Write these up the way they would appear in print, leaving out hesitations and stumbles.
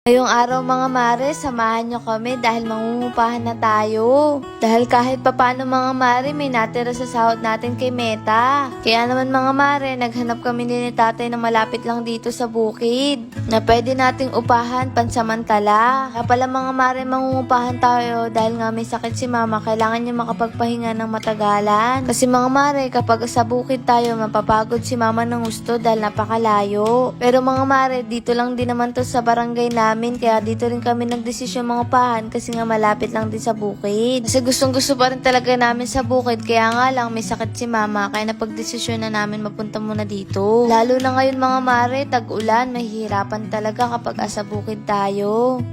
Ngayong araw mga mare, samahan nyo kami dahil mangungupahan na tayo. Dahil kahit papano mga mare, may natira sa sahod natin kay Meta. Kaya naman mga mare, naghanap kami ni tatay na malapit lang dito sa bukid na pwede nating upahan pansamantala. Kaya pala mga mare, mangungupahan tayo dahil nga may sakit si mama, kailangan niya makapagpahinga ng matagalan. Kasi mga mare, kapag sa bukid tayo, mapapagod si mama ng gusto dahil napakalayo. Pero mga mare, dito lang din naman to sa barangay namin, kaya dito rin kami nagdesisyon mga upahan kasi nga malapit lang din sa bukid. Kasi gustong gusto pa rin talaga namin sa bukid, kaya nga lang may sakit si mama, kaya napagdesisyon na namin mapunta muna dito. Lalo na ngayon mga mare, tag-ulan, mahihirapan talaga kapag asa bukid tayo.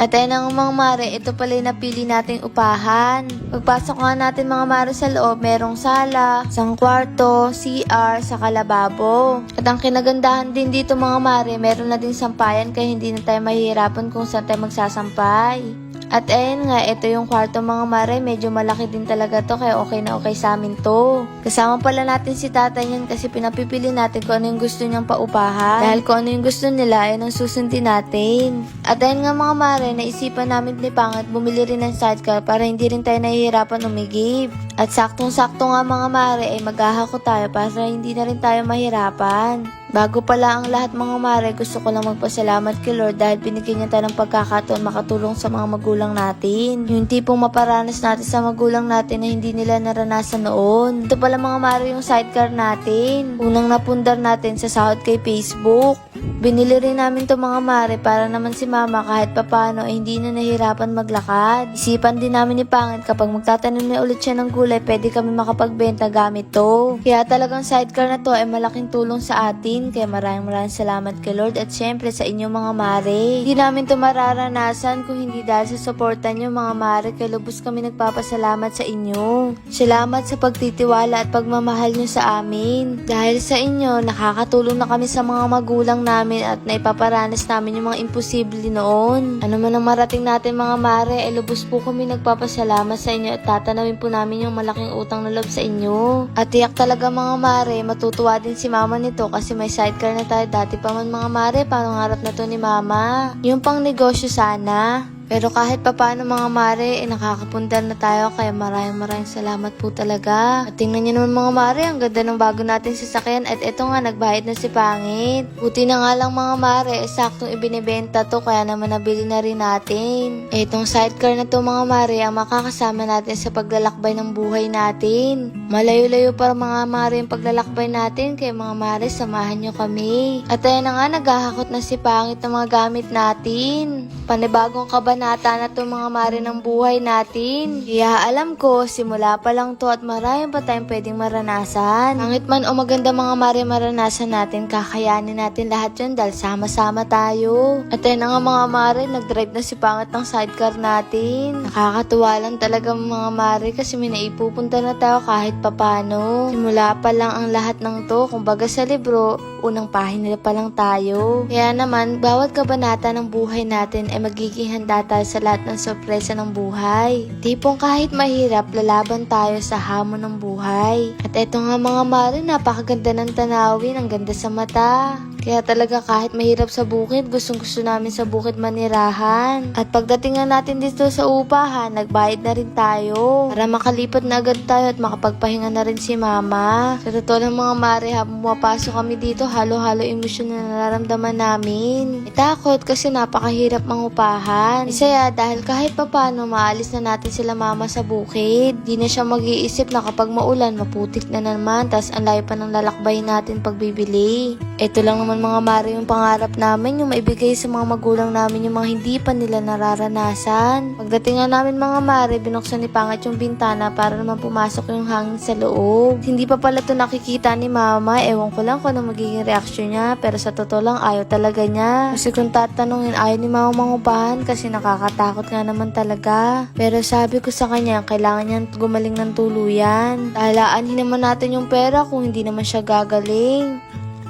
At ayun ang mga mare, ito pala yung napili nating upahan. Pagpasok nga natin mga mare sa loob, merong sala, isang kwarto, CR, saka lababo. At ang kinagandahan din dito mga mare, meron na din sampayan kaya hindi na tayo mahihirapan kung saan tayo magsasampay. At ayun nga, ito yung kwarto mga mare, medyo malaki din talaga to kaya okay na okay sa amin to. Kasama pala natin si tatay niyan kasi pinapipili natin kung ano yung gusto niyang paupahan. Dahil kung ano yung gusto nila, ayun ang susundin natin. At ayun nga mga mare, naisipan namin ni Pangat bumili rin ng sidecar para hindi rin tayo nahihirapan umigib. At saktong-sakto nga mga mare ay maghahako tayo para hindi na rin tayo mahirapan. Bago pala ang lahat mga mare, gusto ko lang magpasalamat kay Lord dahil binigyan niya tayo ng pagkakataon makatulong sa mga magulang natin. Yung tipong maparanas natin sa magulang natin na hindi nila naranasan noon. Ito pala mga mare yung sidecar natin. Unang napundar natin sa sahod kay Facebook. Binili rin namin to mga mare para naman si mama kahit papano ay hindi na nahirapan maglakad. Isipan din namin ni Pangit kapag magtatanim na ulit siya ng gulay, pwede kami makapagbenta gamit to. Kaya talagang sidecar na to ay malaking tulong sa atin. Kaya maraming salamat kay Lord at syempre sa inyo mga mare. Hindi namin to mararanasan kung hindi dahil sa suporta nyo mga mare, kaya lubos kami nagpapasalamat sa inyo. Salamat sa pagtitiwala at pagmamahal nyo sa amin. Dahil sa inyo, nakakatulong na kami sa mga magulang namin at naipaparanas namin yung mga imposible noon. Ano man ang marating natin mga mare, ay lubos po kami nagpapasalamat sa inyo at tatanawin po namin yung malaking utang na loob sa inyo. At tiyak talaga mga mare, matutuwa din si mama nito kasi may sidecar na tayo dati pa man mga mare, pangarap na to ni mama. Yung pang negosyo sana. Pero kahit papano mga mare, nakakapundar na tayo kaya maraming salamat po talaga. At tingnan nyo naman mga mare, ang ganda ng bago natin sasakyan at eto nga nagbayad na si Pangit. Buti na nga lang mga mare, saktong ibinibenta to kaya naman nabili na rin natin. Etong sidecar na to mga mare, ang makakasama natin sa paglalakbay ng buhay natin. Malayo-layo para mga mare yung paglalakbay natin, kaya mga mare, samahan nyo kami. At ayun na nga, naghahakot na si Pangit ng mga gamit natin. Panibagong kabanata na to mga mare ng buhay natin. Kaya alam ko, simula pa lang to at marami pa tayong pwedeng maranasan. Pangit man o maganda mga mare maranasan natin, kakayanin natin lahat yun dahil sama-sama tayo. At ayun na nga mga mare, nag-drive na si Pangit ng sidecar natin. Nakakatuwa lang talaga mga mare kasi may naipupunta na tayo kahit papano. Simula pa lang ang lahat ng to, kumbaga sa libro, unang pahina pa lang tayo. Kaya naman, bawat kabanata ng buhay natin ay magiging handa tayo sa lahat ng sorpresa ng buhay. Tipong kahit mahirap, lalaban tayo sa hamon ng buhay. At eto nga mga mare, napakaganda ng tanawin, ang ganda sa mata. Kaya talaga kahit mahirap sa bukid, gustong gusto namin sa bukid manirahan. At pagdating nga natin dito sa upahan, nagbayad na rin tayo. Para makalipat na agad tayo at makapagpahinga na rin si mama. Sa totoo ng mga mare, habang pumapasok kami dito, halo-halo emosyon na nararamdaman namin. Takot kasi napakahirap mangupahan. Isaya dahil kahit papano maalis na natin sila mama sa bukid. Di na siya mag-iisip na kapag maulan, maputik na naman, tas ang layo pa ng lalakbay natin pagbibili. Ito lang naman mga mare yung pangarap namin, yung maibigay sa mga magulang namin yung mga hindi pa nila nararanasan. Pagdating nga namin mga mare, binuksan ni Pangit yung bintana para naman pumasok yung hangin sa loob. Hindi pa pala to nakikita ni mama, ewan ko lang kung ano magiging reaksyon niya, pero sa totoo lang ayaw talaga niya. Kasi kung tatanungin, ayaw ni mama mangupahan kasi nakakatakot nga naman talaga. Pero sabi ko sa kanya, kailangan niyang gumaling ng tuluyan. Alaanin naman natin yung pera kung hindi naman siya gagaling.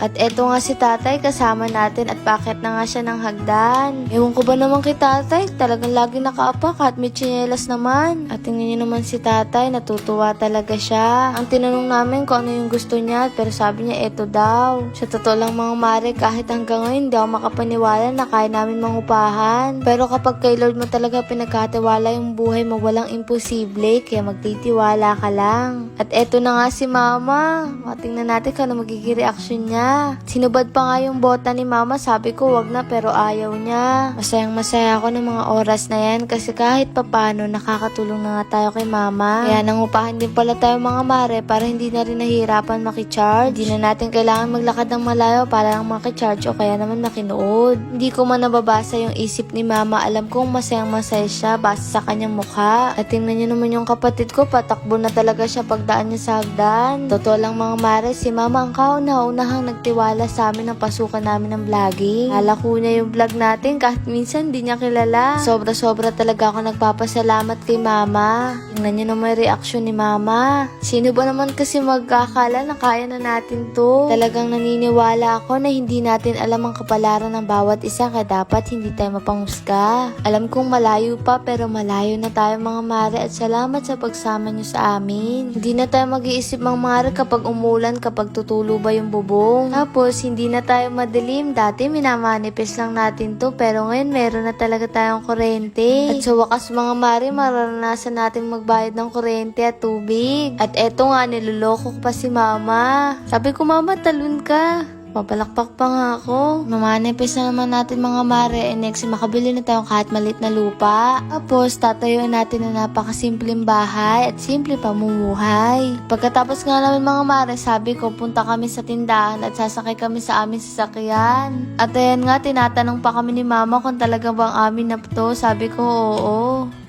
At eto nga si tatay kasama natin at bakit na nga siya ng hagdan. Ewan ko ba naman kay tatay, talagang lagi nakaapak at may tsinelas naman. At tingnan niyo naman si tatay, natutuwa talaga siya. Ang tinanong namin kung ano yung gusto niya, pero sabi niya eto daw. Sa totoo lang mga mare, kahit hanggang ngayon hindi ako makapaniwala na kaya namin mangupahan. Pero kapag kay Lord mo talaga pinagkatiwala yung buhay mo, walang imposible, kaya magtitiwala ka lang. At eto na nga si mama. Tingnan natin kung ano magiging reaction niya. Sinubad pa nga yung bota ni mama, sabi ko wag na pero ayaw niya. Masayang masaya ako ng mga oras na yan kasi kahit papano nakakatulong na nga tayo kay mama. Kaya nangupahan din pala tayo mga mare para hindi na rin nahihirapan makicharge. Hindi na natin kailangan maglakad ng malayo para lang makicharge o kaya naman makinood. Hindi ko man nababasa yung isip ni mama, alam kong masayang masaya siya base sa kanyang mukha. At tingnan niyo naman yung kapatid ko, patakbo na talaga siya pagdaan niya sa hagdan. Totoo lang mga mare, si mama ang kauna-unahang nagtiwala sa amin ng pasukan namin ng vlogging. Lalako niya yung vlog natin kahit minsan di niya kilala. Sobra-sobra talaga ako nagpapasalamat kay mama. Tingnan niyo naman yung reaksyon ni mama. Sino ba naman kasi magkakala na kaya na natin to? Talagang naniniwala ako na hindi natin alam ang kapalaran ng bawat isa kaya dapat hindi tayo mapanghusga. Alam kong malayo pa pero malayo na tayo mga mare at salamat sa pagsama niyo sa amin. Hindi na tayo mag-iisip mga mare kapag umulan, kapag tutulo ba yung bubong. Tapos hindi na tayo madilim. Dati minamanifest lang natin to pero ngayon meron na talaga tayong kuryente. At sa wakas mga mare, mararanasan natin magbayad ng kuryente at tubig. At eto nga, niloloko ko pa si mama. Sabi ko, mama, talon ka. Papalakpak pa nga ako. Mamanifest na naman natin mga mare. Next, makabili na tayo kahit malit na lupa. Tapos, tatayuan natin na napakasimpleng bahay at simple pamumuhay. Pagkatapos nga namin mga mare, sabi ko, punta kami sa tindahan at sasakay kami sa aming sasakyan. At ayan nga, tinatanong pa kami ni mama kung talaga bang amin na to. Sabi ko, oo.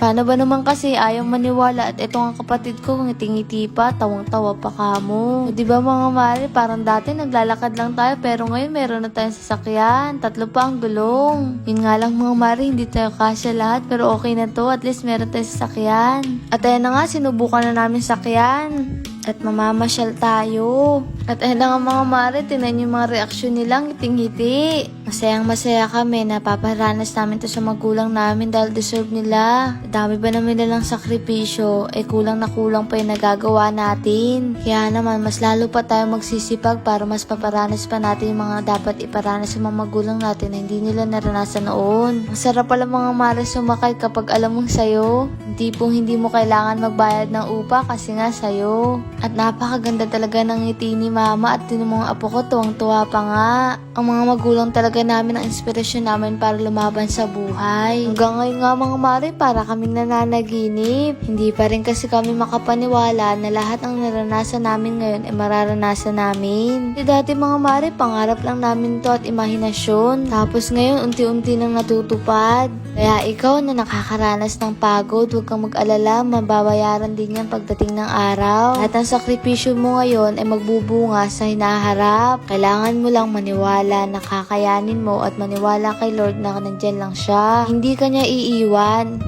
Paano ba naman kasi ayaw maniwala at ito ang kapatid ko, ngiti-ngiti pa, tawang-tawa pa kamo. O, diba mga mare, parang dati naglalakad lang tayo pero ngayon meron na tayong sasakyan. 3 pa ang gulong. Yun nga lang mga mare, hindi tayo kasya lahat pero okay na to. At least meron tayong sasakyan. At ayan na nga, sinubukan na namin sakyan. At mamamasyal tayo. At ayan na nga mga mare, tingnan yung mga reaksyon nilang ngiting-ngiti. Masayang masaya kami, napaparanas namin to sa magulang namin dahil deserve nila. Dami ba namin nilang sakripisyo, kulang na kulang pa yung nagagawa natin. Kaya naman, mas lalo pa tayo magsisipag para mas paparanas pa natin yung mga dapat iparanas sa mga magulang natin na hindi nila naranasan noon. Ang sarap pala mga mare sumakay kapag alam mong sayo. Hindi mo kailangan magbayad ng upa kasi nga sayo. At napakaganda talaga ng ngiti ni mama at yung mga apo ko tuwang-tuwa pa nga. Ang mga magulang talaga namin ang inspirasyon namin para lumaban sa buhay. Hanggang ngayon nga mga mare, para kaming nananaginip. Hindi pa rin kasi kami makapaniwala na lahat ng naranasan namin ngayon ay mararanasan namin. Dati mga mare, pangarap lang namin to at imahinasyon. Tapos ngayon, unti-unti nang natutupad. Kaya ikaw na nakakaranas ng pagod, huwag kang mag-alala, mababayaran din yan pagdating ng araw. At ang sakripisyo mo ngayon ay magbubunga sa hinaharap. Kailangan mo lang maniwala na kakayanin mo at maniwala kay Lord na nandyan lang siya. Hindi ka niya iiwan.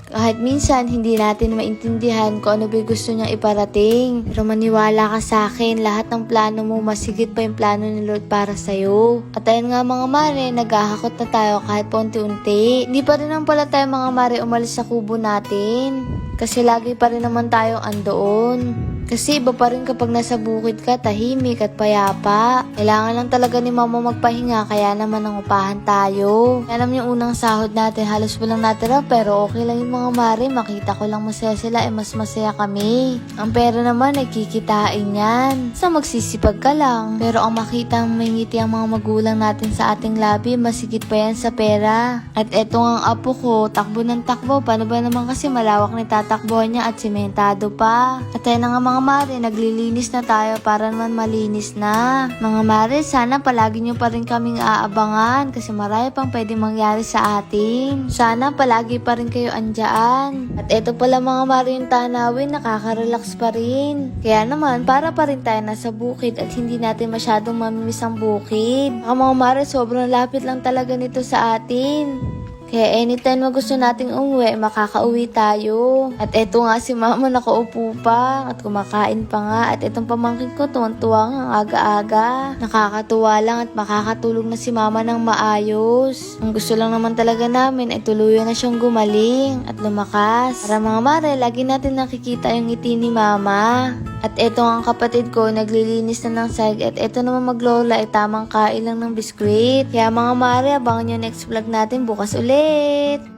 Kahit minsan hindi natin maintindihan kung ano ba gusto niyang iparating. Pero maniwala ka sa akin, lahat ng plano mo masigit pa yung plano ni Lord para sa'yo. At ayun nga mga mare, naghahakot na tayo kahit paunti-unti. Hindi pa rin naman pala tayo mga mare umalis sa kubo natin. Kasi lagi pa rin naman tayong andoon. Kasi iba pa rin kapag nasa bukid ka, tahimik at payapa. Kailangan lang talaga ni mama magpahinga, kaya naman nangupahan tayo. Alam yung unang sahod natin, halos walang natira pero okay lang yung mga mare. Makita ko lang masaya sila, mas masaya kami. Ang pera naman ay kikitain yan. Sa magsisipag ka lang. Pero ang makita ang may ngiti ang mga magulang natin sa ating labi, masigit pa yan sa pera. At eto ang apo ko, takbo ng takbo. Paano ba naman kasi malawak ni tatakbuhan niya at simentado pa. At ayun na nga mga mare, naglilinis na tayo para naman malinis na. Mga mare, sana palagi nyo pa rin kaming aabangan kasi marami pang pwede mangyari sa atin. Sana palagi pa rin kayo andyan. At eto pala mga mare yung tanawin, nakaka-relax pa rin. Kaya naman, para pa rin tayo nasa bukid at hindi natin masyadong mamimiss ang bukid. Mga mare, sobrang lapit lang talaga nito sa atin. Kaya anytime na gusto nating umuwi, makakauwi tayo. At eto nga si mama nakaupo pa at kumakain pa nga. At itong pamangkin ko tuwang-tuwa nga ang aga-aga. Nakakatuwa lang at makakatulog na si mama ng maayos. Ang gusto lang naman talaga namin ay tuluyan na siyang gumaling at lumakas. Para mga mare, lagi natin nakikita yung ngiti ni mama. At eto ang kapatid ko, naglilinis na ng sahig. At eto naman maglola ay tamang kain lang ng biskwit. Kaya mga mare, abangan nyo next vlog natin bukas ulit.